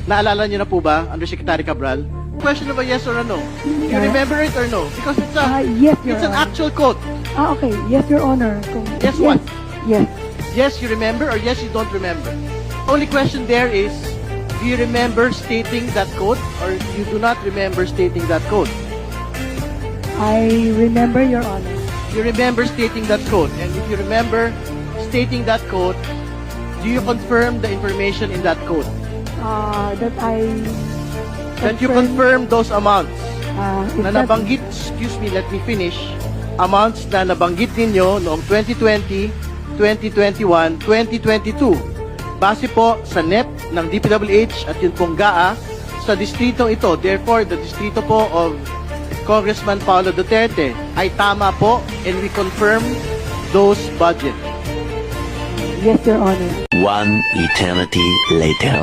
Naalala niyo na po ba, Undersecretary Cabral? Question of a yes or a no? You remember it or no? Because Yes, Your it's an Honor. actual quote. Okay. Yes, Your Honor. Yes, what? Yes. Yes, you remember, or yes, you don't remember? Only question there is, do you remember stating that quote, or you do not remember stating that quote? I remember, Your Honor. You remember stating that quote, and if you remember stating that quote, do you confirm the information in that quote? That I... That you confirm those amounts if na that- nabanggit, excuse me, let me finish, amounts na nabanggit ninyo noong 2020, 2021, 2022. Base po sa NEP ng DPWH at yun pong GAA sa distritong ito. Therefore, the distrito po of Congressman Paulo Duterte ay tama po, and we confirm those budget. Yes, Your Honor. One eternity later.